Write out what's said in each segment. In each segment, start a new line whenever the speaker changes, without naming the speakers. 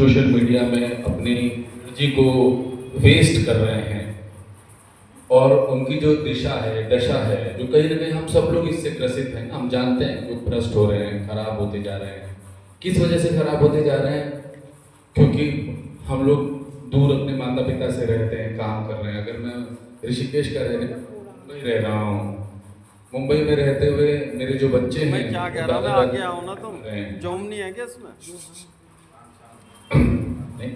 Social media में अपनी energy को वेस्ट कर रहे हैं और उनकी जो दिशा है, दशा है, जो कहीं ना कहीं हम सब लोग इससे ग्रसित हैं। हम जानते हैं कि वो भ्रष्ट हो रहे हैं, खराब होते जा रहे हैं। किस वजह से खराब होते जा रहे हैं? क्योंकि हम लोग दूर अपने माता पिता से रहते हैं, काम कर रहे हैं। अगर मैं ऋषिकेश का मुंबई रह रहा हूँ, मुंबई में रहते हुए मेरे जो बच्चे हैं,
मैं क्या कह रहा हूँ, आगे आओ ना तुम। जोम नहीं है क्या इसमें?
नहीं,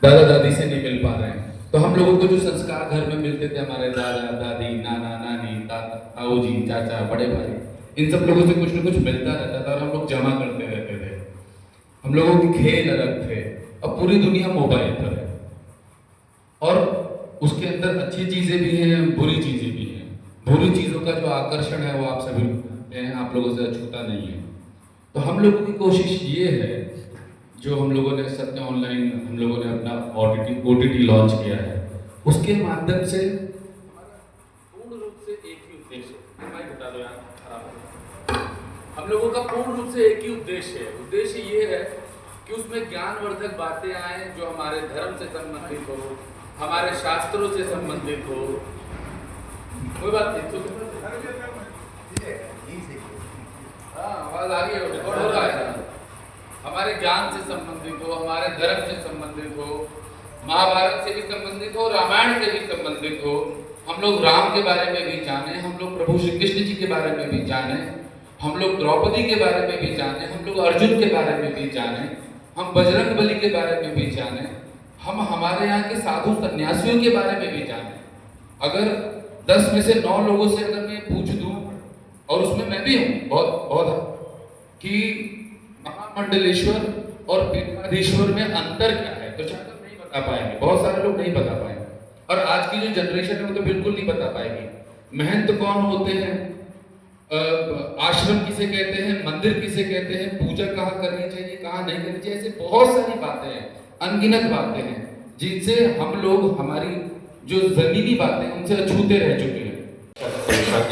दादा दादी से नहीं मिल पा रहे हैं। तो हम लोगों को जो संस्कार घर में मिलते थे, हमारे दादा दादी, नाना नानी, ताता ताऊ जी, चाचा, बड़े भाई, इन सब लोगों से कुछ न कुछ मिलता रहता था और हम लोग जमा करते रहते थे। हम लोगों के खेल अलग थे। अब पूरी दुनिया मोबाइल पर है और उसके अंदर अच्छी चीजें भी हैं, बुरी चीजें भी हैं। बुरी चीजों का जो आकर्षण है वो आप सभी हैं, आप लोगों से अछूता नहीं है। तो हम लोगों की कोशिश ये है, जो हम लोगों ने सत्य ऑनलाइन, हम लोगों ने अपना ओटीटी लॉन्च किया है, उसके माध्यम से पूर्ण रूप से एक ही उद्देश्य, माइक हटा दो यार, खराब है। हम लोगों का पूर्ण रूप से एक ही उद्देश्य है। उद्देश्य ये है कि उसमें ज्ञानवर्धक बातें आए जो हमारे धर्म से संबंधित हो, हमारे शास्त्रों से संबंधित हो। कोई बात नहीं, हाँ आवाज आ रही है, रिकॉर्ड हो रहा है। हमारे ज्ञान से संबंधित हो, हमारे धर्म से संबंधित हो, महाभारत से भी संबंधित हो, रामायण से भी संबंधित हो। हम लोग राम के बारे में भी जाने, हम लोग प्रभु श्री कृष्ण जी के बारे में भी जाने, हम लोग द्रौपदी के बारे में भी जाने, हम लोग अर्जुन के बारे में भी जाने, हम बजरंग बली के बारे में भी जाने, हम हमारे यहाँ के साधु सन्यासियों के बारे में भी जाने। अगर 10 में से 9 लोगों से अगर मैं पूछ दूं, और उसमें मैं भी हूँ बहुत बहुत, कि महामंडलेश्वर और पीठाधीश्वर में अंतर क्या है, तो शायद हम नहीं बता पाएंगे। बहुत सारे लोग नहीं बता पाएंगे और आज की जो जनरेशन है वो तो बिल्कुल नहीं बता पाएगी। महंत कौन होते हैं, आश्रम किसे कहते हैं, मंदिर किसे कहते हैं, पूजा कहाँ करनी चाहिए, कहाँ नहीं करनी चाहिए, ऐसे बहुत सारी बातें हैं, अनगिनत बातें हैं जिनसे हम लोग, हमारी जो जमीनी बातें, उनसे अछूते रह चुके हैं।
परिषद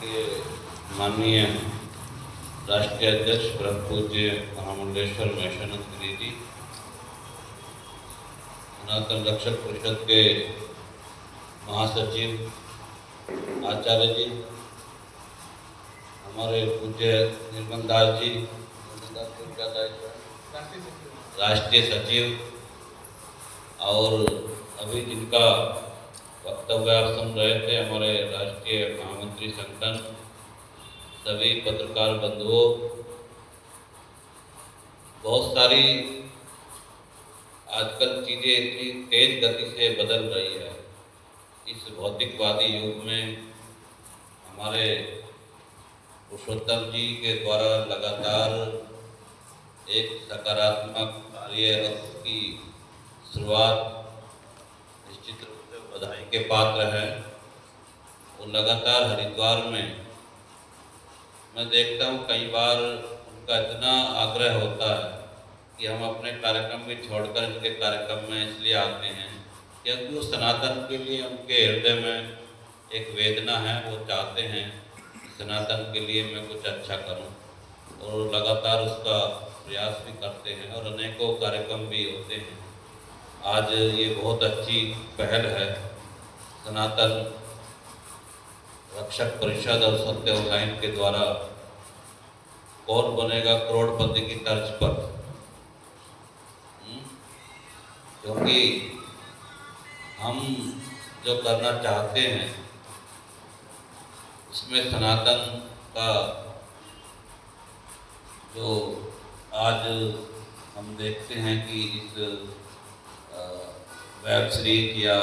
के माननीय राष्ट्रीय अध्यक्ष परम पूज्य महामंडलेश्वर महेशानंद गिरी जी, सनातन रक्षक परिषद के महासचिव आचार्य जी, हमारे पूज्य निर्मल दास जी, राष्ट्रीय सचिव, और अभी जिनका वक्तव्य आप सुन रहे थे, हमारे राष्ट्रीय महामंत्री संगठन, सभी पत्रकार बंधुओं, बहुत सारी आजकल चीज़ें इतनी तेज गति से बदल रही है। इस भौतिकवादी युग में हमारे पुरुषोत्तम जी के द्वारा लगातार एक सकारात्मक कार्य की शुरुआत निश्चित रूप से बधाई के पात्र है। वो लगातार हरिद्वार में मैं देखता हूँ, कई बार उनका इतना आग्रह होता है कि हम अपने कार्यक्रम भी छोड़कर इनके कार्यक्रम में इसलिए आते हैं क्योंकि वो सनातन के लिए उनके हृदय में एक वेदना है। वो चाहते हैं कि सनातन के लिए मैं कुछ अच्छा करूं और लगातार उसका प्रयास भी करते हैं और अनेकों कार्यक्रम भी होते हैं। आज ये बहुत अच्छी पहल है, सनातन रक्षक परिषद और सत्य ऑनलाइन के द्वारा कौन बनेगा करोड़पति की तर्ज पर, क्योंकि हम जो करना चाहते हैं उसमें सनातन का जो आज हम देखते हैं कि इस वेब सीरीज या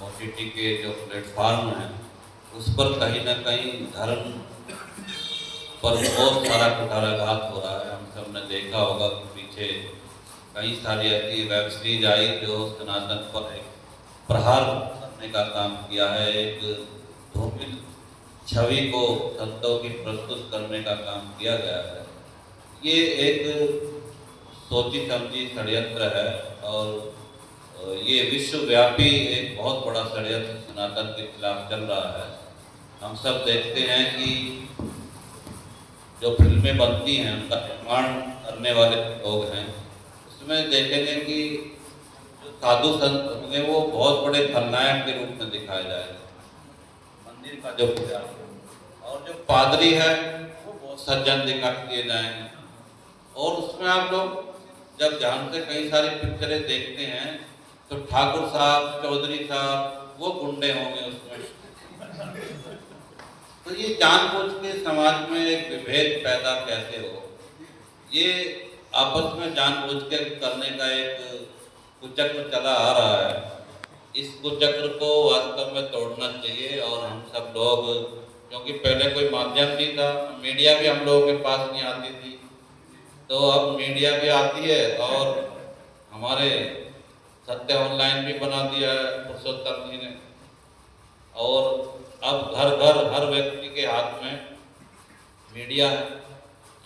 OTT के जो प्लेटफॉर्म हैं उस पर कहीं ना कहीं धर्म पर बहुत सारा कुठाराघात हो रहा है। हम सब ने देखा होगा कि पीछे कई सारी ऐसी वेब सीरीज आई जो सनातन पर एक प्रहार करने का काम किया है, एक धूमिल छवि को संतों की प्रस्तुत करने का काम किया गया है। ये एक सोची समझी षड्यंत्र है और ये विश्वव्यापी एक बहुत बड़ा षड्यंत्र सनातन के खिलाफ चल रहा है। हम सब देखते हैं कि जो फिल्में बनती हैं उनका निर्माण करने वाले लोग हैं, इसमें देखेंगे कि जो साधु संत होंगे वो बहुत बड़े खलनायक के रूप में दिखाए जाएंगे, मंदिर का जो पुजारी और जो पादरी है वो बहुत सज्जन दिखा दिए जाएंगे। और उसमें आप लोग जब ध्यान से कई सारी पिक्चरें देखते हैं तो ठाकुर साहब, चौधरी साहब वो गुंडे होंगे उसमें। तो ये जानबूझ के समाज में एक विभेद पैदा कैसे हो, ये आपस में जानबूझ के करने का एक कुचक्र चला आ रहा है। इस कुचक्र को वास्तव में तोड़ना चाहिए। और हम सब लोग, क्योंकि पहले कोई माध्यम नहीं था, मीडिया भी हम लोगों के पास नहीं आती थी, तो अब मीडिया भी आती है और हमारे सत्य ऑनलाइन भी बना दिया है पुरुषोत्तम जी ने। और अब घर घर हर व्यक्ति के हाथ में मीडिया है,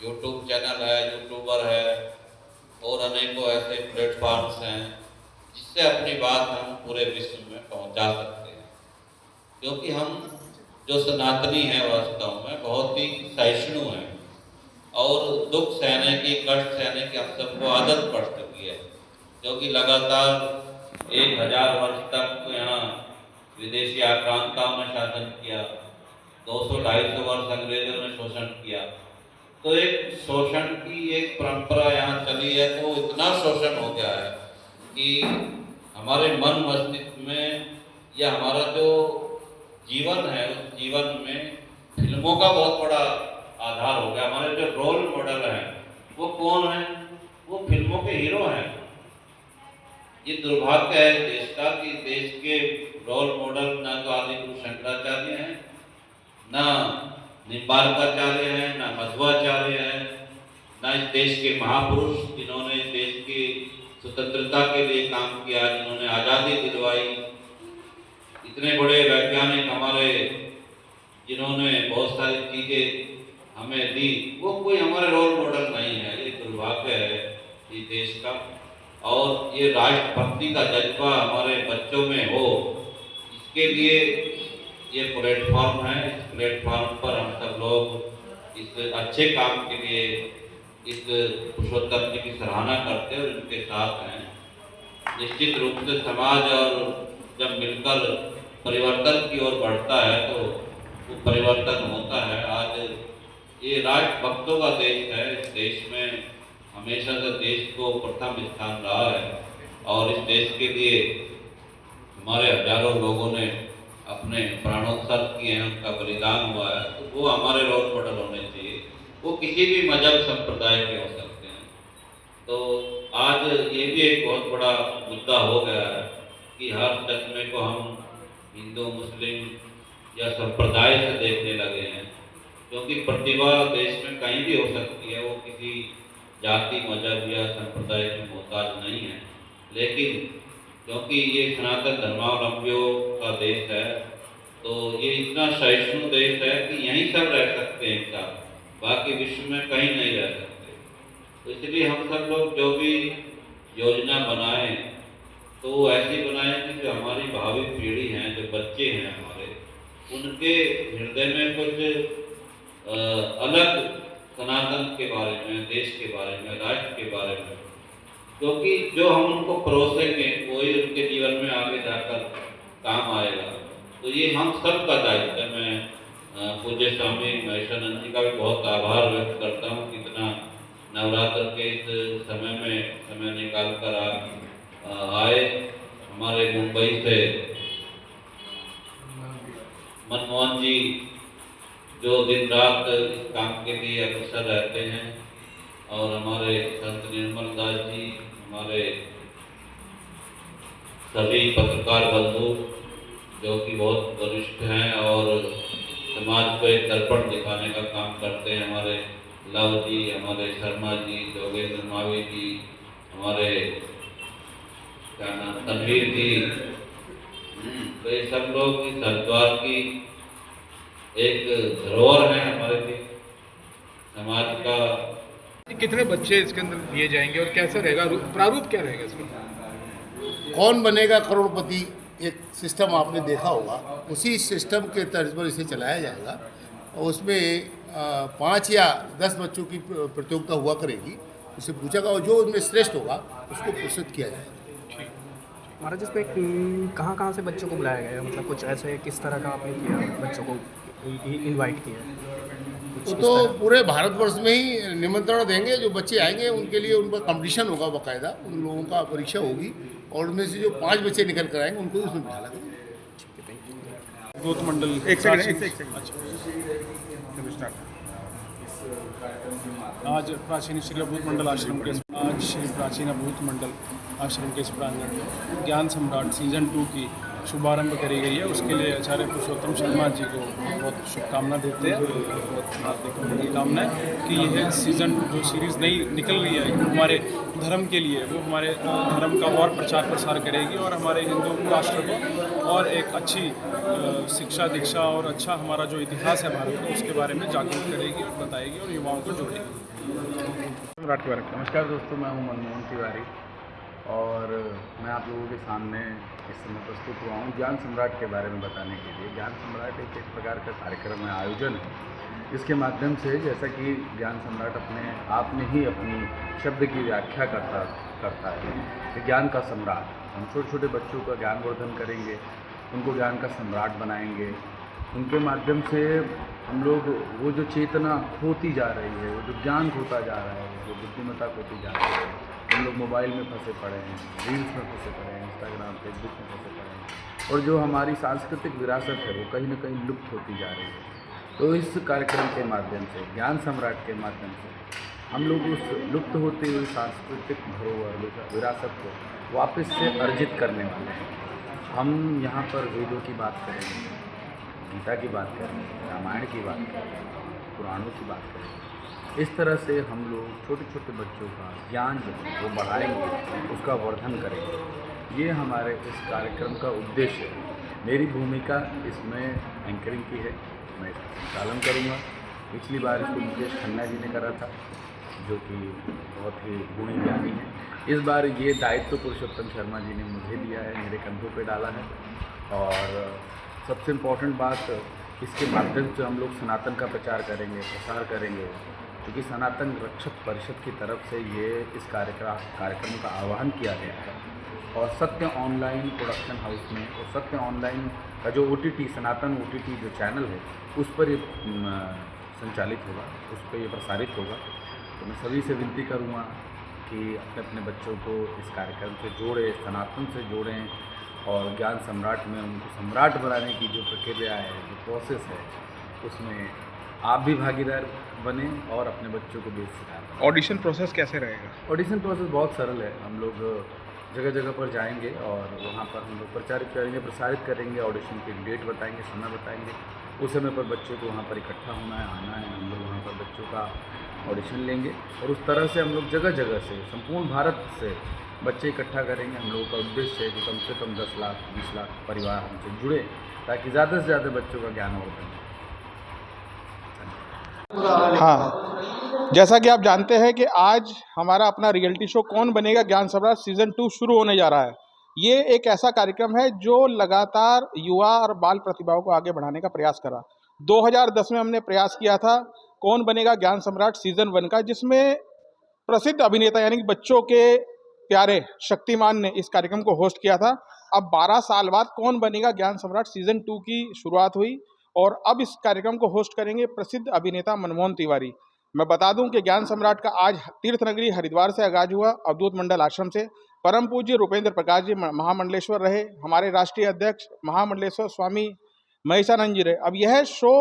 यूट्यूब चैनल है, यूट्यूबर है और अनेकों ऐसे प्लेटफॉर्म्स हैं जिससे अपनी बात हम पूरे विश्व में पहुंचा सकते हैं। क्योंकि हम जो सनातनी हैं वास्तव में बहुत ही सहिष्णु हैं और दुख सहने की, कष्ट सहने की हम सबको आदत पड़ चुकी है। क्योंकि लगातार 1000 वर्ष तक तो यहाँ विदेशी आक्रांताओं ने शासन किया, 200-250 वर्ष अंग्रेजों ने शोषण किया। तो एक शोषण की एक परंपरा यहाँ चली है, तो इतना शोषण हो गया है कि हमारे मन मस्तिष्क में या हमारा जो जीवन है उस जीवन में फिल्मों का बहुत बड़ा आधार हो गया। हमारे जो रोल मॉडल हैं वो कौन है? वो फिल्मों के हीरो हैं। ये दुर्भाग्य है देश का कि देश के रोल मॉडल ना तो आदि गुरु शंकराचार्य हैं, ना निम्बार्काचार्य हैं, ना मध्वाचार्य हैं, ना इस देश के महापुरुष जिन्होंने इस देश की स्वतंत्रता के लिए काम किया, जिन्होंने आज़ादी दिलवाई, इतने बड़े वैज्ञानिक हमारे जिन्होंने बहुत सारी चीज़ें हमें दी, वो कोई हमारे रोल मॉडल नहीं है। ये दुर्भाग्य है इस देश का। और ये राष्ट्रभक्ति का जज्बा हमारे बच्चों में हो, इसके लिए ये प्लेटफॉर्म है। इस प्लेटफॉर्म पर हम सब लोग इस अच्छे काम के लिए इस पुरुषोत्तम जी की सराहना करते हैं और इनके साथ हैं। निश्चित रूप से समाज और जब मिलकर परिवर्तन की ओर बढ़ता है तो वो परिवर्तन होता है। आज ये राष्ट्रभक्तों का देश है। इस देश में हमेशा से देश को प्रथम स्थान रहा है और इस देश के लिए हमारे हजारों लोगों ने अपने प्राणोत्सर्ग किए हैं, उनका बलिदान हुआ है, तो वो हमारे रोल मॉडल होने चाहिए। वो किसी भी मजहब संप्रदाय के हो सकते हैं। तो आज ये भी एक बहुत बड़ा मुद्दा हो गया है कि हर चश्मे को हम हिंदू, मुस्लिम या संप्रदाय से देखने लगे हैं। क्योंकि प्रतिभा देश में कहीं भी हो सकती है, वो किसी जाति, मजहब या संप्रदाय की मोहताज नहीं है। लेकिन क्योंकि ये सनातन धर्मावलंबियों का देश है, तो ये इतना सहिष्णु देश है कि यहीं सब रह सकते हैं एक साथ, बाकी विश्व में कहीं नहीं रह सकते। तो इसलिए हम सब लोग जो भी योजना बनाएं तो ऐसी बनाएं कि जो हमारी भावी पीढ़ी हैं, जो बच्चे हैं हमारे, उनके हृदय में कुछ अलग सनातन के बारे में, देश के बारे में, राष्ट्र के बारे में, क्योंकि जो हम उनको परोसेंगे वही उनके जीवन में आगे जाकर काम आएगा। तो ये हम सब का दायित्व है। मैं पूज्य स्वामी महेशानंद जी का भी बहुत आभार व्यक्त करता हूँ कि इतना नवरात्र के इस समय में समय निकाल कर आप आए। हमारे मुंबई से मनमोहन जी जो दिन रात इस काम के लिए अग्रसर रहते हैं, और हमारे संत निर्मल दास जी, हमारे सभी पत्रकार बंधु जो कि बहुत वरिष्ठ हैं और समाज को एक दर्पण दिखाने का काम करते हैं, हमारे लव जी, हमारे शर्मा जी, जोगेंद्र मावी जी, हमारे क्या नाम तनवीर जी, तो ये सब लोग इस हरिद्वार की एक धरोहर है हमारे लिए, समाज का।
कितने बच्चे इसके अंदर लिए जाएंगे और कैसे रहेगा, प्रारूप क्या रहेगा इसमें?
कौन बनेगा करोड़पति, एक सिस्टम आपने देखा होगा, उसी सिस्टम के तर्ज पर इसे चलाया जाएगा। और उसमें 5 या 10 बच्चों की प्रतियोगिता हुआ करेगी उससे पूछेगा और जो उनमें श्रेष्ठ होगा उसको पुरस्कृत किया जाएगा।
महाराज इस पे कहाँ कहाँ से बच्चों को बुलाया गया है? मतलब कुछ ऐसे किस तरह का आपने किया बच्चों को इनवाइट किया कुछ
वो
इस
तो
तरह?
पूरे भारतवर्ष में ही निमंत्रण देंगे, जो बच्चे आएंगे उनके लिए उनका कंपटीशन होगा, बाकायदा उन लोगों का परीक्षा होगी और उनमें से जो 5 बच्चे निकल कर आएंगे उनको भी उसमें बिठा लगा।
दूत मंडल
एक सेकंड
अच्छा आज प्राचीन श्री अभूत मंडल आश्रम के आज श्री प्राचीन अभूत मंडल आश्रम के इस प्रांगण में ज्ञान सम्राट सीजन 2 की शुभारंभ करी गई है। उसके लिए आचार्य पुरुषोत्तम शर्मा जी को बहुत शुभकामना देते हैं, बहुत हार्दिक शुभकामनाएं कि यह सीज़न जो सीरीज़ नई निकल रही है हमारे धर्म के लिए, वो हमारे धर्म का और प्रचार प्रसार करेगी और हमारे हिंदू राष्ट्र को और एक अच्छी शिक्षा दीक्षा और अच्छा हमारा जो इतिहास है भारत का उसके बारे में जागरूक करेगी और बताएगी और युवाओं को जोड़ेगी।
सम्राट के बारे में
नमस्कार दोस्तों, मैं हूं मनमोहन तिवारी और मैं आप लोगों के सामने इस समय प्रस्तुत हुआ हूं ज्ञान सम्राट के बारे में बताने के लिए। ज्ञान सम्राट एक प्रकार का कार्यक्रम है, आयोजन है। इसके माध्यम से जैसा कि ज्ञान सम्राट अपने आप में ही अपनी शब्द की व्याख्या करता है कि ज्ञान का सम्राट, हम छोटे छोटे बच्चों का ज्ञानवर्धन करेंगे, उनको ज्ञान का सम्राट बनाएंगे। उनके माध्यम से हम लोग वो जो चेतना खोती जा रही है, वो जो ज्ञान खोता जा रहा है, जो बुद्धिमत्ता खोती जा रही है, हम लोग मोबाइल में फंसे पड़े हैं, रील्स में फंसे पड़े हैं, इंस्टाग्राम फेसबुक में फंसे पड़े हैं और जो हमारी सांस्कृतिक विरासत है वो कहीं ना कहीं लुप्त होती जा रही है। तो इस कार्यक्रम के माध्यम से, ज्ञान सम्राट के माध्यम से हम लोग उस लुप्त होती हुई सांस्कृतिक धरोहर विरासत को वापस से अर्जित करने वाले हैं। हम यहाँ पर वेदों की बात करेंगे, गीता की बात करेंगे, रामायण की बात करेंगे, पुराणों की बात करेंगे। इस तरह से हम लोग छोटे छोटे बच्चों का ज्ञान जो है वो बढ़ाएंगे, उसका वर्धन करेंगे। ये हमारे इस कार्यक्रम का उद्देश्य है। मेरी भूमिका इसमें एंकरिंग की है, मैं इसका संचालन करूँगा। पिछली बार इसको मुकेश खन्ना जी ने करा था जो कि बहुत ही गुणी ज्ञानी है। इस बार ये दायित्व पुरुषोत्तम शर्मा जी ने मुझे दिया है, मेरे कंधों पे डाला है। और सबसे इम्पोर्टेंट बात, इसके माध्यम से हम लोग सनातन का प्रचार करेंगे, प्रसार करेंगे, क्योंकि सनातन रक्षक परिषद की तरफ से ये इस कार्यक्रम का आह्वान किया गया है। और सत्य ऑनलाइन प्रोडक्शन हाउस में और सत्य ऑनलाइन का जो OTT सनातन OTT जो चैनल है उस पर ये संचालित होगा, उस पर ये प्रसारित होगा। तो मैं सभी से विनती करूँगा कि अपने अपने बच्चों को इस कार्यक्रम से जोड़ें, सनातन से जोड़ें और ज्ञान सम्राट में उनको सम्राट बनाने की जो प्रक्रिया है, जो प्रोसेस है, उसमें आप भी भागीदार बने और अपने बच्चों को भी सिखाएं।
ऑडिशन प्रोसेस कैसे रहेगा?
ऑडिशन प्रोसेस बहुत सरल है। हम लोग जगह जगह पर जाएंगे और वहाँ पर हम लोग प्रचारित करेंगे, प्रसारित करेंगे, ऑडिशन की डेट बताएंगे, समय बताएंगे। उस समय पर बच्चों को वहाँ पर इकट्ठा होना है, आना है। हम लोग वहाँ पर बच्चों का ऑडिशन लेंगे और उस तरह से हम लोग जगह जगह से संपूर्ण भारत से बच्चे इकट्ठा करेंगे। हम लोगों का उद्देश्य है कि कम से कम 10 लाख 20 लाख परिवार हमसे जुड़े ताकि ज़्यादा से ज़्यादा बच्चों का ज्ञान वर्धन हो।
हाँ, जैसा कि आप जानते हैं कि आज हमारा अपना रियलिटी शो कौन बनेगा ज्ञान सम्राट सीजन 2 शुरू होने जा रहा है। ये एक ऐसा कार्यक्रम है जो लगातार युवा और बाल प्रतिभाओं को आगे बढ़ाने का प्रयास करा। 2010 में हमने प्रयास किया था कौन बनेगा ज्ञान सम्राट सीजन 1 का, जिसमें प्रसिद्ध अभिनेता यानी कि बच्चों के प्यारे शक्तिमान ने इस कार्यक्रम को होस्ट किया था। अब 12 साल बाद कौन बनेगा ज्ञान सम्राट सीजन 2 की शुरुआत हुई और अब इस कार्यक्रम को होस्ट करेंगे प्रसिद्ध अभिनेता मनमोहन तिवारी। मैं बता दूं कि ज्ञान सम्राट का आज तीर्थ नगरी हरिद्वार से आगाज हुआ, अवधूत मंडल आश्रम से। परम पूज्य रूपेंद्र प्रकाश जी महामंडलेश्वर रहे, हमारे राष्ट्रीय अध्यक्ष महामंडलेश्वर स्वामी महेशानंद जी रहे। अब यह शो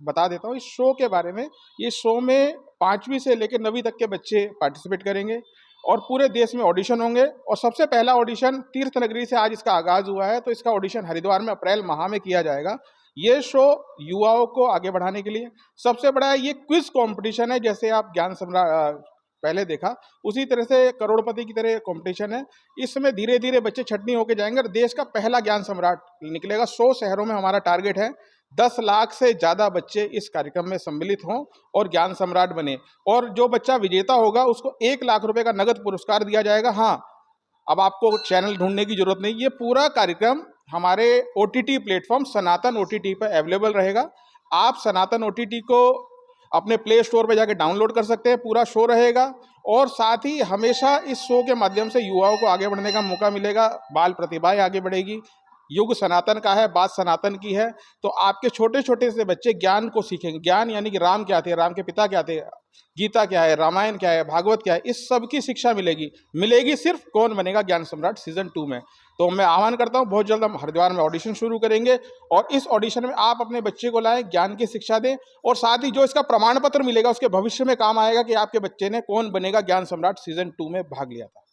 बता देता हूँ इस शो के बारे में। ये शो में 5वीं से लेकर 9वीं तक के बच्चे पार्टिसिपेट करेंगे और पूरे देश में ऑडिशन होंगे। और सबसे पहला ऑडिशन तीर्थ नगरी से आज इसका आगाज हुआ है, तो इसका ऑडिशन हरिद्वार में अप्रैल माह में किया जाएगा। ये शो युवाओं को आगे बढ़ाने के लिए सबसे बड़ा ये क्विज कंपटीशन है। जैसे आप ज्ञान सम्राट पहले देखा उसी तरह से करोड़पति की तरह कंपटीशन है। इसमें धीरे धीरे बच्चे छटनी होके जाएंगे और देश का पहला ज्ञान सम्राट निकलेगा। 100 शहरों में हमारा टारगेट है 10 लाख से ज़्यादा बच्चे इस कार्यक्रम में सम्मिलित हों और ज्ञान सम्राट बने। और जो बच्चा विजेता होगा उसको 1 लाख रुपए का नगद पुरस्कार दिया जाएगा। हाँ, अब आपको चैनल ढूंढने की जरूरत नहीं, ये पूरा कार्यक्रम हमारे OTT प्लेटफॉर्म सनातन OTT पर अवेलेबल रहेगा। आप सनातन OTT को अपने प्ले स्टोर पर जाके डाउनलोड कर सकते हैं, पूरा शो रहेगा। और साथ ही हमेशा इस शो के माध्यम से युवाओं को आगे बढ़ने का मौका मिलेगा, बाल प्रतिभाएं आगे बढ़ेगी। युग सनातन का है, बात सनातन की है, तो आपके छोटे छोटे से बच्चे ज्ञान को सीखेंगे। ज्ञान यानी कि राम क्या थे, राम के पिता क्या थे, गीता क्या है, रामायण क्या है, भागवत क्या है, इस सब की शिक्षा मिलेगी सिर्फ कौन बनेगा ज्ञान सम्राट सीजन 2 में। तो मैं आह्वान करता हूं, बहुत जल्द हम हरिद्वार में ऑडिशन शुरू करेंगे और इस ऑडिशन में आप अपने बच्चे को लाएं, ज्ञान की शिक्षा दें और साथ ही जो इसका प्रमाण पत्र मिलेगा उसके भविष्य में काम आएगा कि आपके बच्चे ने कौन बनेगा ज्ञान सम्राट सीजन 2 में भाग लिया था।